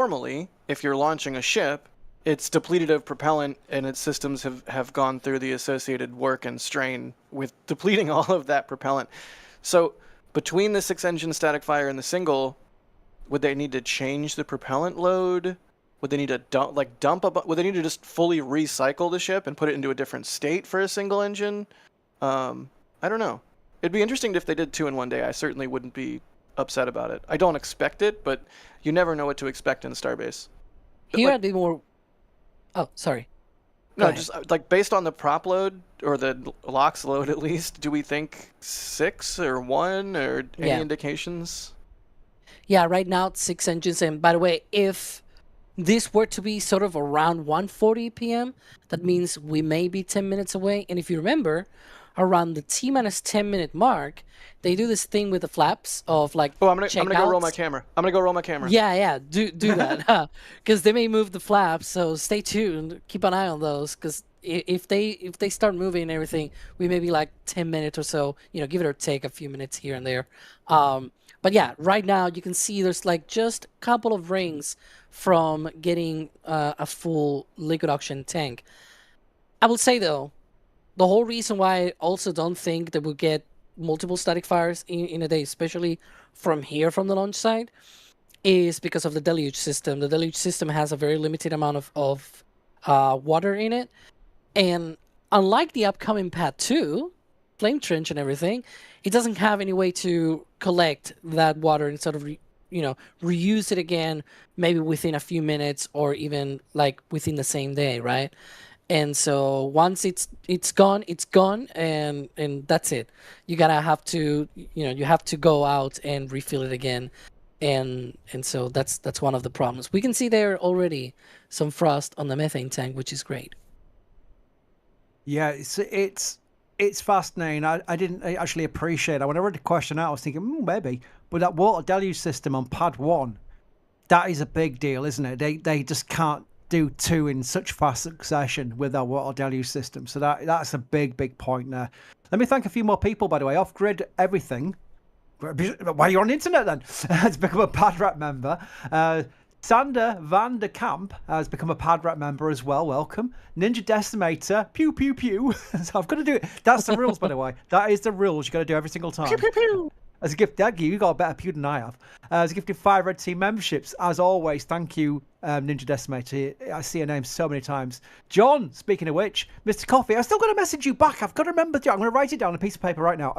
normally, if you're launching a ship, it's depleted of propellant and its systems have gone through the associated work and strain with depleting all of that propellant. So between the 6-engine static fire and the single, would they need to change the propellant load? Would they need to would they need to just fully recycle the ship and put it into a different state for a single engine? I don't know. It'd be interesting if they did 2 in one day. I certainly wouldn't be upset about it. I don't expect it, but you never know what to expect in Starbase. Here I'd be more... Oh, sorry. No, just like based on the prop load or the LOX load at least, do we think 6 or 1 or any indications? Yeah, right now it's 6 engines. And by the way, if this were to be sort of around 1:40 p.m., that means we may be 10 minutes away. And if you remember, around the T-10 minute mark, they do this thing with the flaps of like. Oh, I'm gonna go roll my camera. Yeah, do that, because they may move the flaps. So stay tuned. Keep an eye on those, because if they start moving and everything, we may be like 10 minutes or so. Give it or take a few minutes here and there. But yeah, right now you can see there's like just a couple of rings from getting a full liquid oxygen tank. I will say though, the whole reason why I also don't think that we'll get multiple static fires in a day, especially from the launch site, is because of the deluge system. The deluge system has a very limited amount of water in it. And unlike the upcoming Pad 2, Flame Trench and everything, it doesn't have any way to collect that water and sort of reuse it again, maybe within a few minutes or even like within the same day, right? And so once it's gone, and that's it. You have to go out and refill it again, and so that's one of the problems. We can see there already some frost on the methane tank, which is great. Yeah, it's fascinating. I didn't actually appreciate it. When I read the question out, I was thinking, maybe. But that water deluge system on Pad 1, that is a big deal, isn't it? They just can't do 2 in such fast succession with our water deluge system. So that's a big point there. Let me thank a few more people, by the way. Off-Grid Everything. Why are you on the internet then? Has become a PadRat member. Sander Van der Kamp has become a PadRat member as well. Welcome. Ninja Decimator. Pew, pew, pew. So I've got to do it. That's the rules, by the way. That is the rules. You've got to do every single time. Pew, pew, pew. As a gift, thank you. You got a better pew than I have. As a gift of 5 Red Team memberships, as always, thank you, Ninja Decimator. I see your name so many times. John, speaking of which, Mr. Coffee, I still got to message you back. I've got to remember. I'm going to write it down on a piece of paper right now.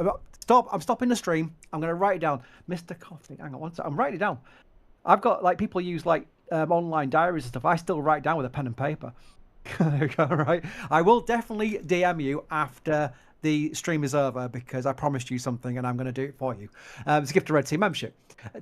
I'm stopping the stream. I'm going to write it down. Mr. Coffee, hang on one second. I'm writing it down. I've got like people use like online diaries and stuff. I still write down with a pen and paper. There you go, right? I will definitely DM you after the stream is over, because I promised you something and I'm going to do it for you. It's a gift of Red Team membership.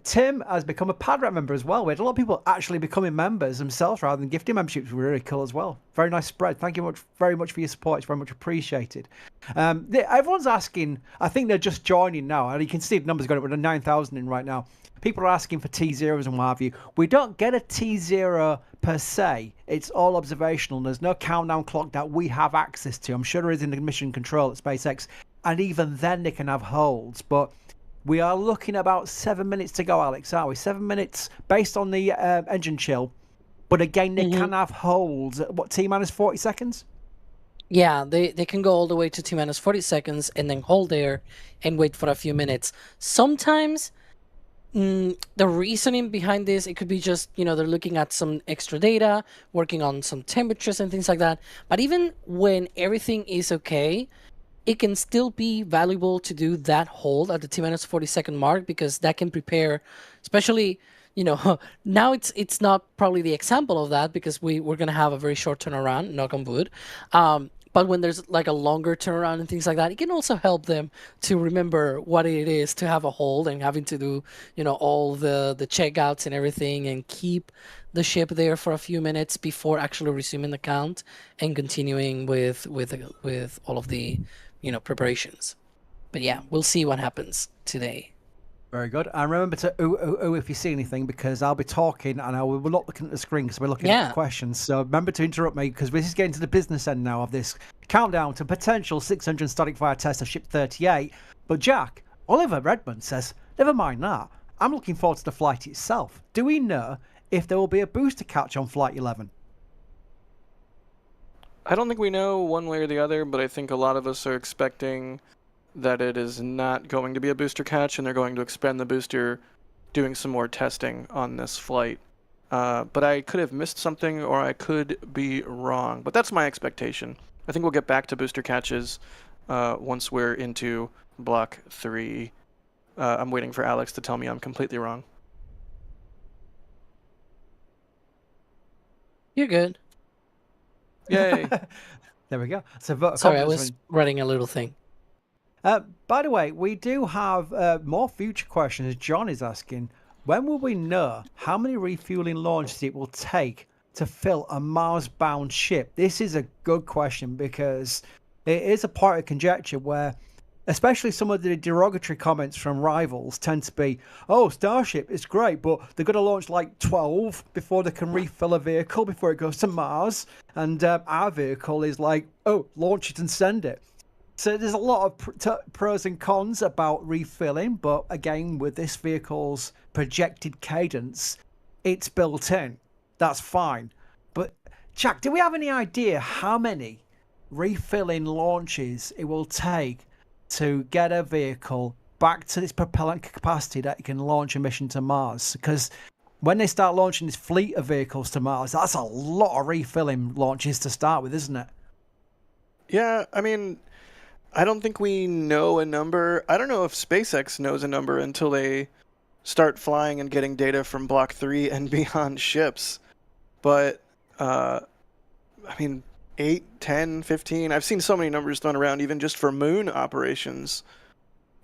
Tim has become a PadRat member as well. We had a lot of people actually becoming members themselves rather than gifting memberships. Really cool as well. Very nice spread. Thank you very much for your support. It's very much appreciated. Everyone's asking, I think they're just joining now, and you can see the numbers going up. We're at 9,000 in right now. People are asking for T0s and what have you. We don't get a T0 per se. It's all observational. There's no countdown clock that we have access to. I'm sure there is in the mission control at SpaceX. And even then they can have holds. But we are looking about 7 minutes to go, Alex, aren't we? 7 minutes based on the engine chill. But again, they can have holds at what, T-minus 40 seconds? Yeah, they can go all the way to T-minus 40 seconds and then hold there and wait for a few minutes. Sometimes the reasoning behind this, it could be just, they're looking at some extra data, working on some temperatures and things like that. But even when everything is okay, it can still be valuable to do that hold at the T-minus 40 second mark, because that can prepare, especially, now it's not probably the example of that, because we're going to have a very short turnaround, knock on wood. But when there's like a longer turnaround and things like that, it can also help them to remember what it is to have a hold and having to do, all the checkouts and everything, and keep the ship there for a few minutes before actually resuming the count and continuing with all of the, preparations. But yeah, we'll see what happens today. Very good. And remember to ooh if you see anything, because I'll be talking and we're not looking at the screen because we're looking at the questions. So remember to interrupt me, because this is getting to the business end now of this countdown to potential 600 static fire test of Ship 38. But Jack, Oliver Redmond says, never mind that. I'm looking forward to the flight itself. Do we know if there will be a booster catch on Flight 11. I don't think we know one way or the other, but I think a lot of us are expecting that it is not going to be a booster catch, and they're going to expend the booster doing some more testing on this flight. But I could have missed something, or I could be wrong. But that's my expectation. I think we'll get back to booster catches once we're into Block 3. I'm waiting for Alex to tell me I'm completely wrong. You're good. Yay. There we go. So vote of Sorry, I confidence was writing a little thing. by the way, we do have more future questions. John is asking, when will we know how many refueling launches it will take to fill a Mars-bound ship? This is a good question because it is a part of conjecture where, especially some of the derogatory comments from rivals tend to be, oh, Starship is great, but they're going to launch like 12 before they can refill a vehicle before it goes to Mars. And our vehicle is like, oh, launch it and send it. So there's a lot of pros and cons about refilling, but again, with this vehicle's projected cadence, it's built in. That's fine. But Jack, do we have any idea how many refilling launches it will take to get a vehicle back to this propellant capacity that it can launch a mission to Mars? Because when they start launching this fleet of vehicles to Mars, that's a lot of refilling launches to start with, isn't it? Yeah, I mean, I don't think we know a number. I don't know if SpaceX knows a number until they start flying and getting data from Block 3 and beyond ships. But, I mean, 8, 10, 15. I've seen so many numbers thrown around even just for moon operations.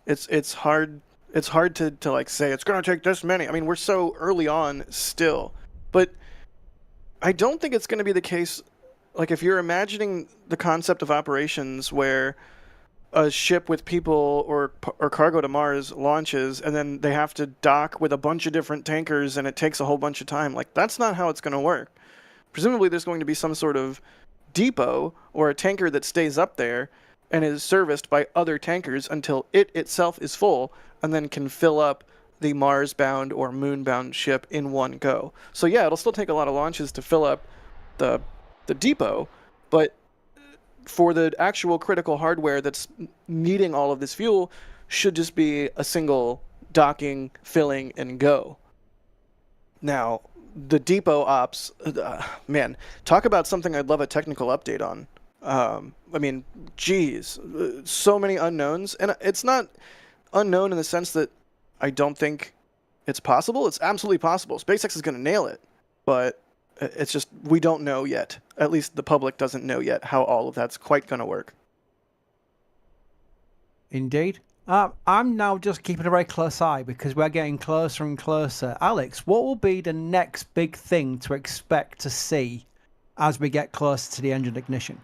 It's hard to like say it's going to take this many. I mean, we're so early on still. But I don't think it's going to be the case, like if you're imagining the concept of operations where a ship with people or cargo to Mars launches and then they have to dock with a bunch of different tankers and it takes a whole bunch of time. Like, that's not how it's going to work. Presumably there's going to be some sort of depot or a tanker that stays up there and is serviced by other tankers until it itself is full and then can fill up the Mars-bound or moon-bound ship in one go. So yeah, it'll still take a lot of launches to fill up the depot, but for the actual critical hardware that's needing all of this fuel should just be a single docking, filling, and go. Now, the depot ops, man, talk about something I'd love a technical update on. I mean, geez, so many unknowns. And it's not unknown in the sense that I don't think it's possible. It's absolutely possible. SpaceX is going to nail it. But it's just, we don't know yet. At least the public doesn't know yet how all of that's quite going to work. Indeed. I'm now just keeping a very close eye because we're getting closer and closer. Alex, what will be the next big thing to expect to see as we get closer to the engine ignition?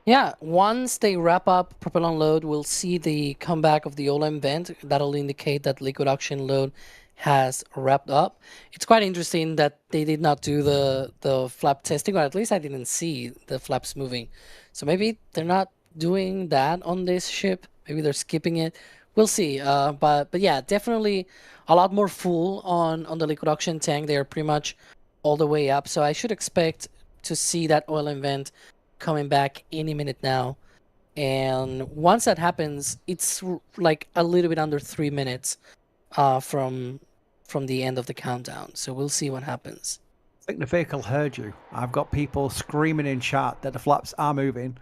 Yeah, once they wrap up propellant load, we'll see the comeback of the OLM vent. That'll indicate that liquid oxygen load has wrapped up. It's quite interesting that they did not do the flap testing, or at least I didn't see the flaps moving. So maybe they're not doing that on this ship. Maybe they're skipping it. We'll see. But yeah, definitely a lot more full on the liquid oxygen tank. They're pretty much all the way up. So I should expect to see that oil and vent coming back any minute now. And once that happens, it's like a little bit under 3 minutes from the end of the countdown. So we'll see what happens. I think the vehicle heard you. I've got people screaming in chat that the flaps are moving.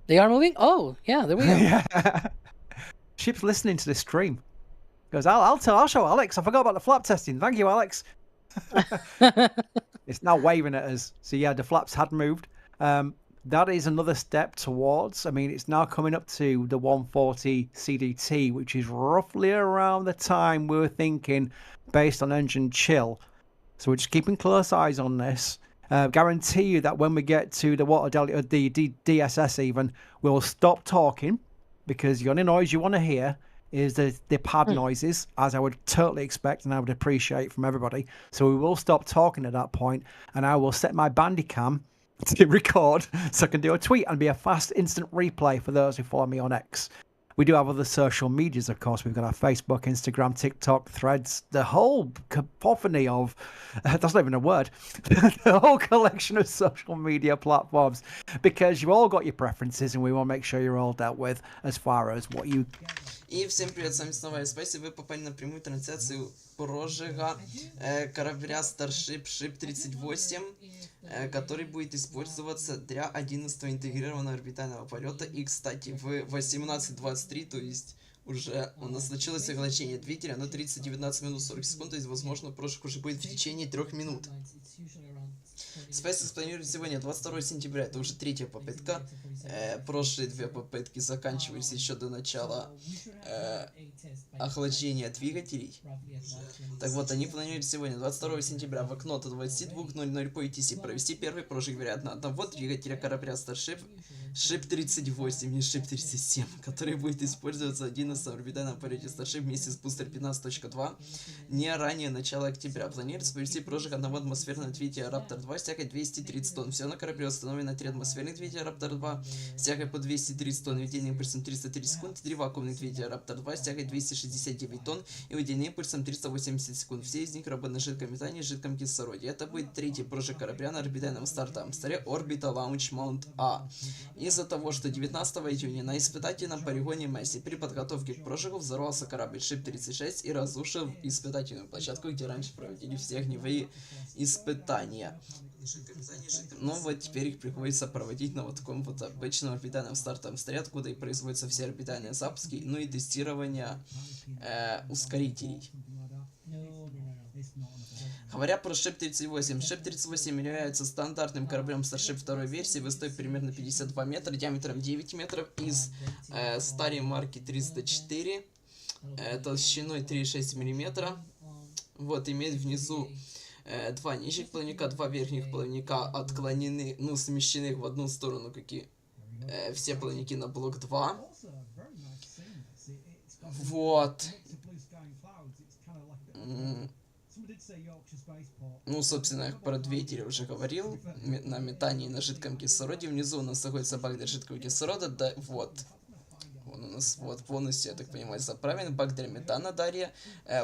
They are moving? Oh, yeah, there we go. Yeah. Ship's listening to this stream. Goes, I'll show Alex. I forgot about the flap testing. Thank you, Alex. It's now waving at us. So yeah, the flaps had moved. That is another step towards, I mean, it's now coming up to the 140 CDT, which is roughly around the time we were thinking based on engine chill. So we're just keeping close eyes on this. Guarantee you that when we get to the the DSS even, we'll stop talking because the only noise you want to hear is the pad noises, as I would totally expect and I would appreciate from everybody. So we will stop talking at that point, and I will set my Bandicam to record so I can do a tweet and be a fast instant replay for those who follow me on X. We do have other social medias, of course. We've got our Facebook, Instagram, TikTok, Threads, the whole cacophony of, that's not even a word, the whole collection of social media platforms, because you've all got your preferences and we want to make sure you're all dealt with as far as what you... И всем привет, с вами снова я Space, и вы попали на прямую трансляцию прожига корабля Starship Ship 38, который будет использоваться для 11-го интегрированного орбитального полета. И, кстати, в 18:23, то есть уже у нас началось охлаждение двигателя на 30-19 минут 40 секунд, то есть, возможно, прожиг уже будет в течение 3 минут. Spasex планирует сегодня 22 сентября, это уже третья попытка. Прошлые две попытки заканчивались еще до начала охлаждения двигателей. Так вот, они планируют сегодня 22 сентября в окно до 22:00 по UTC провести первый прожиг, вероятно, одного двигателя корабля Starship Ship 38, не Ship 37, который будет использоваться в 11-м орбитальном полете Starship вместе с бустер 15.2 не ранее начала октября. Планируется провести прожиг одного атмосферного двигателя Raptor 2 с тягой 230 тонн. Все на корабле установлено 3 атмосферных двигателя Raptor 2 с тягой по 230 тонн и удельным импульсом 330 секунд, 3 вакуумных двигателя Raptor 2 с тягой 269 тонн и удельным импульсом 380 секунд. Все из них работают на жидком метане и жидком кислороде. Это будет третий прожиг корабля на орбитальном стартовом столе Orbital Launch Mounth A. Из-за того, что 19 июня на испытательном полигоне вместе при подготовке к прожигу взорвался корабль Ship 36 и разрушил испытательную площадку, где раньше проводили все огневые испытания. Но вот теперь их приходится проводить на вот таком вот обычном орбитальном стартовом столе, откуда и производятся все орбитальные запуски, ну и тестирование ускорителей. Говоря про Ship 38, Ship 38 является стандартным кораблем Starship второй версии, высотой примерно 52 метра, диаметром 9 метров, из старой марки 304, толщиной 3,6 мм. Вот, имеет внизу два нижних плавника, два верхних плавника отклонены, ну, смещены в одну сторону, как и все плавники на блок 2. Вот. Ну, собственно, я про двигатели уже говорил. На метании на жидком кислороде. Внизу у нас находится бак для жидкого кислорода. Да, вот. Он у нас вот полностью, я так понимаю, заправлен. Бак для метана далее.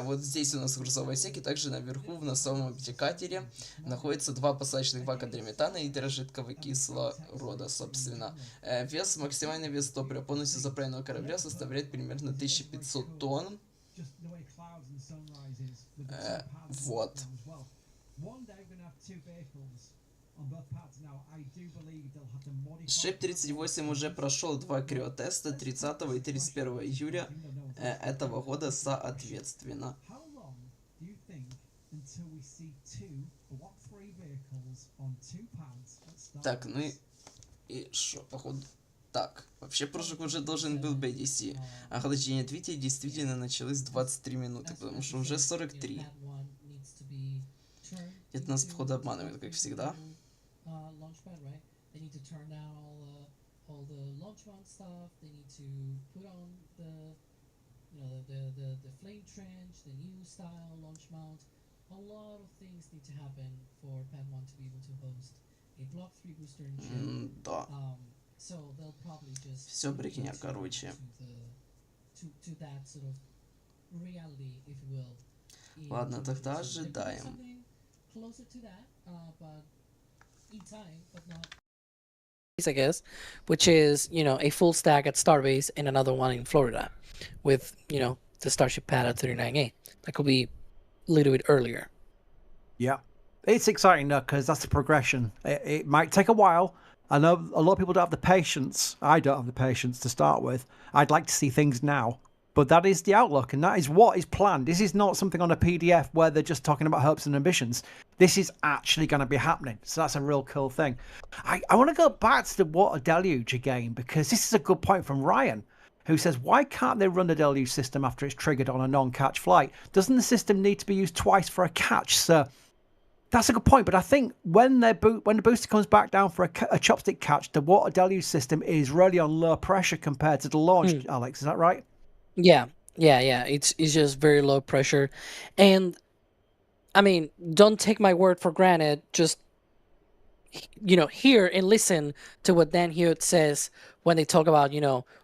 Вот здесь у нас грузовой отсек. И также наверху в носовом обтекателе находится два посадочных бака для метана и для жидкого кислорода, собственно. Вес, максимальный вес топлива полностью заправленного корабля составляет примерно 1500 тонн. Вот. Ship 38 уже прошел два криотеста 30 и 31 июля этого года соответственно. Так, ну и шо, походу. Так, вообще прожиг уже должен был BDC. Охлаждение двигателя действительно началось 23 минуты, потому что уже 43. Это нас, походу, обманывает, как всегда. Да. Все брехня, короче. Ладно, тогда ожидаем. I guess, which is, you know, a full stack at Starbase and another one in Florida with, you know, the Starship pad at 39A. That could be a little bit earlier. Yeah. It's exciting though, because that's the progression. It might take a while. I know a lot of people don't have the patience. I don't have the patience to start with. I'd like to see things now. But that is the outlook, and that is what is planned. This is not something on a PDF where they're just talking about hopes and ambitions. This is actually going to be happening. So that's a real cool thing. I want to go back to the water deluge again, because this is a good point from Ryan, who says, why can't they run the deluge system after it's triggered on a non-catch flight? Doesn't the system need to be used twice for a catch, sir? That's a good point, but I think when the booster comes back down for a chopstick catch, the water deluge system is really on low pressure compared to the launch, Alex. Is that right? Yeah. It's just very low pressure. And I mean, don't take my word for granted. Just hear and listen to what Dan Hewitt says when they talk about,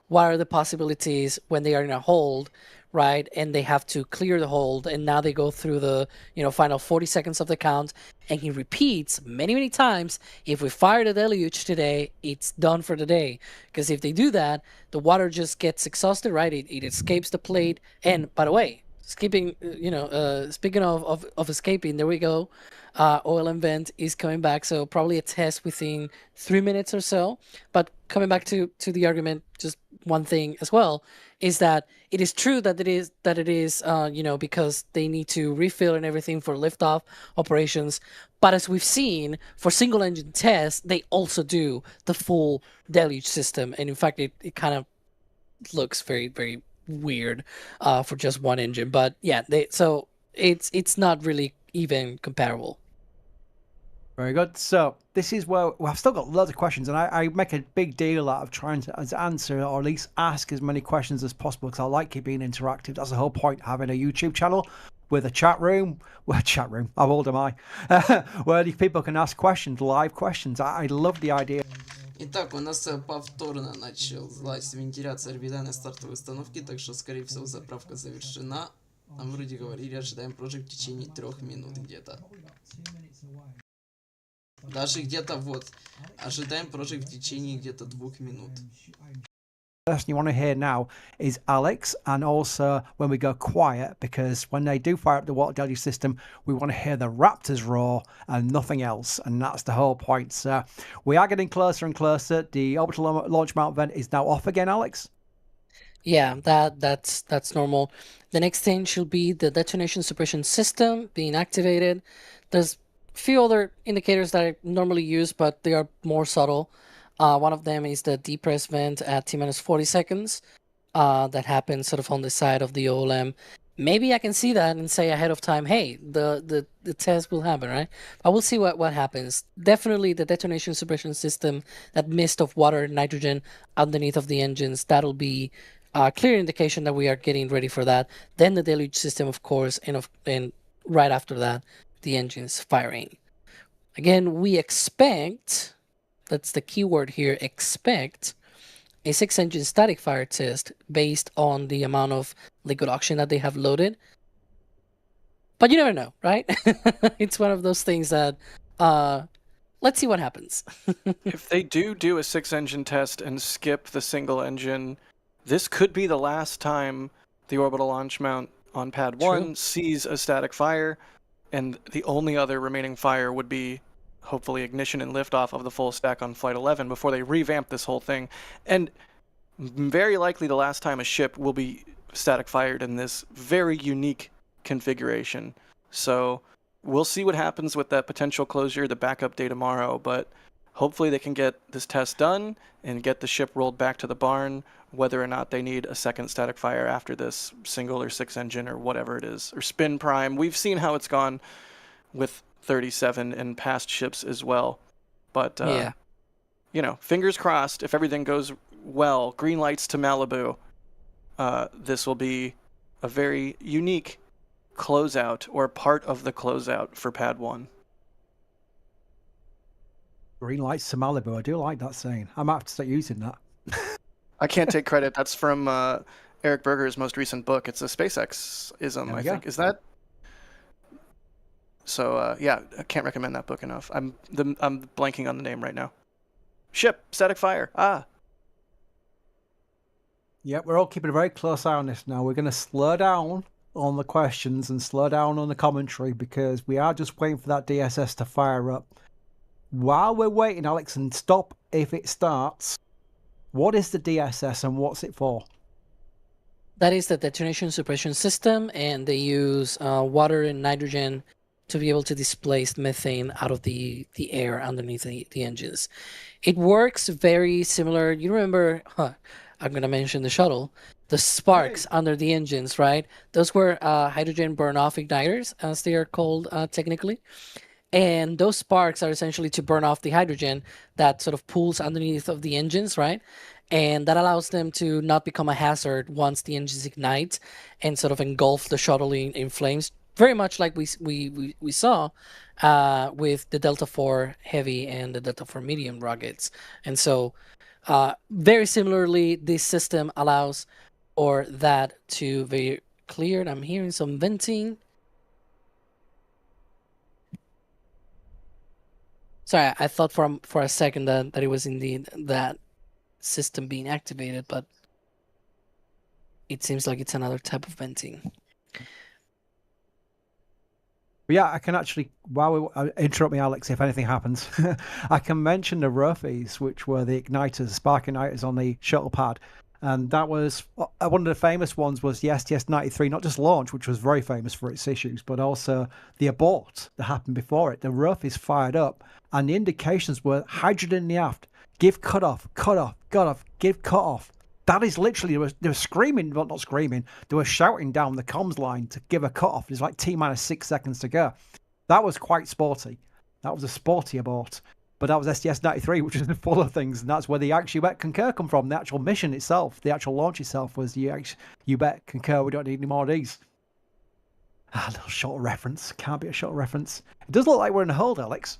what are the possibilities when they are in a hold, right? And they have to clear the hold, and now they go through the, final 40 seconds of the count. And he repeats many, many times, if we fire the deluge today, it's done for the day. Because if they do that, the water just gets exhausted, right? It escapes the plate. And by the way, speaking of escaping, there we go. Oil and vent is coming back, so probably a test within 3 minutes or so. But coming back to the argument, just one thing as well is that it is true that it is because they need to refill and everything for liftoff operations. But as we've seen for single engine tests, they also do the full deluge system, and in fact, it kind of looks very, very weird for just one engine. But yeah, so it's not really even comparable. Very good. So this is where I've still got loads of questions, and I make a big deal out of trying to answer or at least ask as many questions as possible because I like it being interactive. That's the whole point, having a YouTube channel with a chat room. Well, chat room. How old am I? Where these people can ask questions, live questions. I love the idea. Итак, у нас повторно началась вентиляция орбитальной стартовой установки, так что, скорее всего, заправка завершена. Нам вроде говорили, ожидаем прожиг в течение 3 минут где-то. Даже где-то вот. Ожидаем прожиг в течение где-то 2 минут. Person you want to hear now is Alex, and also when we go quiet, because when they do fire up the water deluge system, we want to hear the Raptors roar and nothing else, and that's the whole point. So we are getting closer and closer. The Orbital Launch Mounth vent is now off again, Alex. Yeah, that's normal. The next thing should be the detonation suppression system being activated. There's a few other indicators that I normally use, but they are more subtle. One of them is the depress vent at T-minus 40 seconds. That happens sort of on the side of the OLM. Maybe I can see that and say ahead of time, hey, the test will happen, right? But we'll see what happens. Definitely the detonation suppression system, that mist of water and nitrogen underneath of the engines, that'll be a clear indication that we are getting ready for that. Then the deluge system, of course, and right after that, the engines firing. Again, we expect, that's the key word here, expect a 6-engine static fire test based on the amount of liquid oxygen that they have loaded. But you never know, right? It's one of those things that, let's see what happens. If they do a 6-engine test and skip the single engine, this could be the last time the orbital launch mount on pad 1 sees a static fire, and the only other remaining fire would be hopefully ignition and liftoff of the full stack on flight 11 before they revamp this whole thing. And very likely the last time a ship will be static fired in this very unique configuration. So we'll see what happens with that potential closure, the backup day tomorrow, but hopefully they can get this test done and get the ship rolled back to the barn, whether or not they need a second static fire after this single or 6-engine or whatever it is, or spin prime. We've seen how it's gone with 37 and past ships as well. But, fingers crossed, if everything goes well, green lights to Malibu, this will be a very unique closeout, or part of the closeout for pad 1. Green lights to Malibu. I do like that saying. I might have to start using that. I can't take credit. That's from Eric Berger's most recent book. It's a SpaceX-ism, I think. Is that? So, I can't recommend that book enough. I'm blanking on the name right now. Ship, static fire. Yeah, we're all keeping a very close eye on this now. We're going to slow down on the questions and slow down on the commentary because we are just waiting for that DSS to fire up. While we're waiting, Alex, and stop if it starts, what is the DSS and what's it for? That is the detonation suppression system, and they use water and nitrogen to be able to displace methane out of the air underneath the engines. It works very similar. You remember, I'm going to mention the shuttle, the sparks under the engines, right? Those were hydrogen burn-off igniters, as they are called technically. And those sparks are essentially to burn off the hydrogen that sort of pools underneath of the engines, right? And that allows them to not become a hazard once the engines ignite and sort of engulf the shuttle in flames, very much like we saw with the Delta 4 Heavy and the Delta 4 Medium rockets. And so very similarly, this system allows for that to be cleared. I'm hearing some venting. Sorry, I thought for a second that it was indeed that system being activated, but it seems like it's another type of venting. Yeah, I can actually, interrupt me, Alex, if anything happens. I can mention the roughies, which were the igniters, spark igniters on the shuttle pad. And that was one of the famous ones was the STS-93, not just launch, which was very famous for its issues, but also the abort that happened before it. The roughies fired up, and the indications were hydrogen in the aft, give cutoff, give cutoff. That is literally, they were screaming, well, not screaming, they were shouting down the comms line to give a cutoff. It's like T-minus 6 seconds to go. That was quite sporty. That was a sporty abort. But that was STS-93, which is full of things, and that's where the actual bet concur come from. The actual mission itself, the actual launch itself was you bet concur, we don't need any more of these. A little short reference. Can't be a short reference. It does look like we're in a hold, Alex.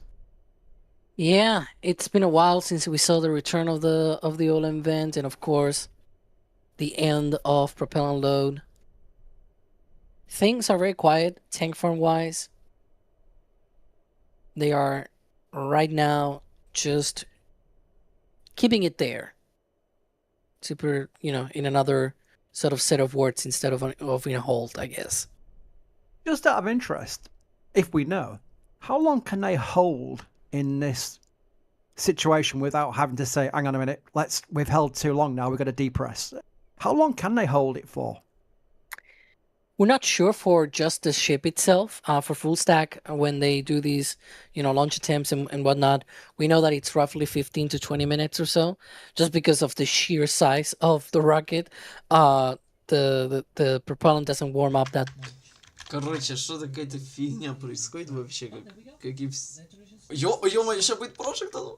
Yeah, it's been a while since we saw the return of the OLEM vent, and of course, the end of propellant load. Things are very quiet, tank form wise. They are right now just keeping it there. Super, in another sort of set of words instead of in a hold, I guess. Just out of interest, if we know, how long can they hold in this situation without having to say, hang on a minute, we've held too long now, we've got to depress? How long can they hold it for? We're not sure for just the ship itself. For full stack, when they do these, launch attempts and whatnot, we know that it's roughly 15 to 20 minutes or so, just because of the sheer size of the rocket. The propellant doesn't warm up that. Короче, что-то какая-то фигня происходит вообще, как и все. Ё-моё, сейчас будет прожиг-то?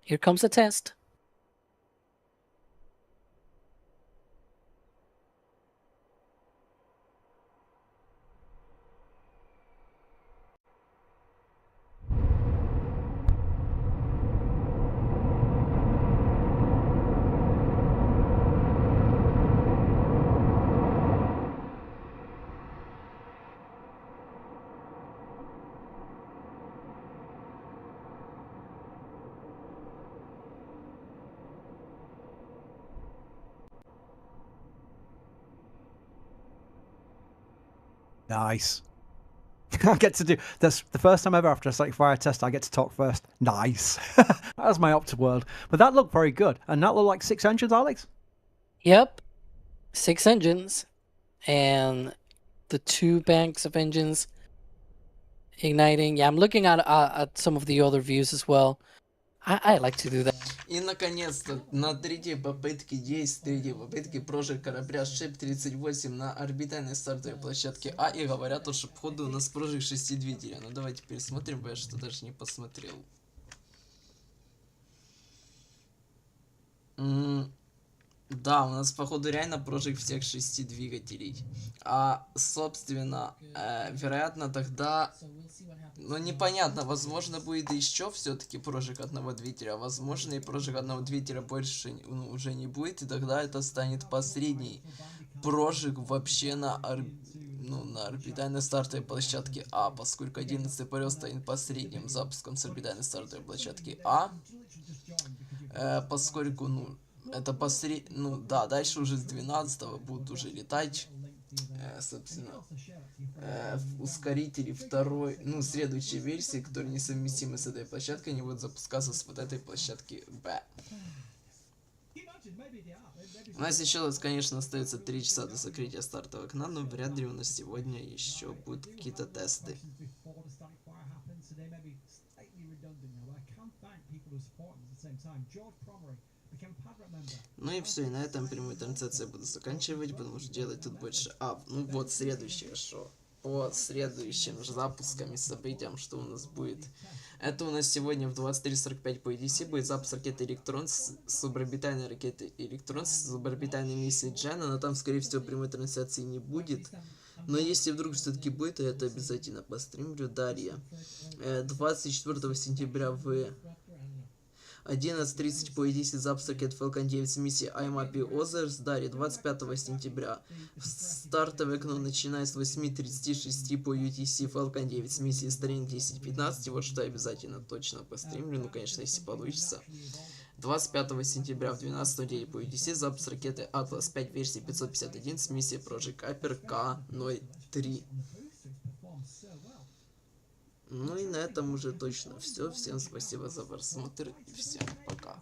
Here comes the test. Nice. I get to do that's the first time ever after a static fire test I get to talk first. Nice. That's my Opta world. But that looked very good. And that looked like 6 engines, Alex? Yep. 6 engines. And the 2 banks of engines igniting. Yeah, I'm looking at some of the other views as well. I like to do that. И наконец-то на третьей попытке прожиг корабля Ship 38 на орбитальной стартовой площадке А, и говорят, что походу у нас прожиг 6 двигателя. Ну давайте пересмотрим, бо я что даже не посмотрел. Да, у нас походу реально прожиг всех 6 двигателей. А собственно, вероятно тогда, непонятно, возможно будет еще все-таки прожиг одного двигателя, а возможно и прожиг одного двигателя больше уже не будет, и тогда это станет последний прожиг вообще на орбитальной стартовой площадке А, поскольку 11-й полет станет последним запуском с орбитальной стартовой площадки А, поскольку, это дальше уже с 12-го будут уже летать, собственно, ускорители второй, следующей версии, которые несовместимы с этой площадкой, они будут запускаться с вот этой площадки Б. У нас еще, конечно, остается 3 часа до закрытия стартового окна, но вряд ли у нас сегодня еще будут какие-то тесты. Ну и все, и на этом прямую трансляцию я буду заканчивать, потому что делать тут больше. Следующее шоу. По следующим запускам и событиям, что у нас будет. Это у нас сегодня в 23:45 по EDC будет запуск ракеты Электрон с суборбитальной ракеты Электрон с суборбитальной миссией Джена, но там, скорее всего, прямой трансляции не будет, Но если вдруг все-таки будет, то это обязательно постримлю. Далее. 24 сентября в 11:30 по EDC запуск ракет Falcon 9 с миссии I'm Happy Others. Далее, 25 сентября в стартовое окно, начиная с 8:36 по UTC Falcon 9 с миссией String 10:15. Вот что я обязательно точно постримлю, ну, конечно, если получится. 25 сентября в 12:09 по UTC запуск ракеты Atlas 5 версии 551 с миссией прожиг К-03. Ну и на этом уже точно все. Всем спасибо за просмотр и всем пока.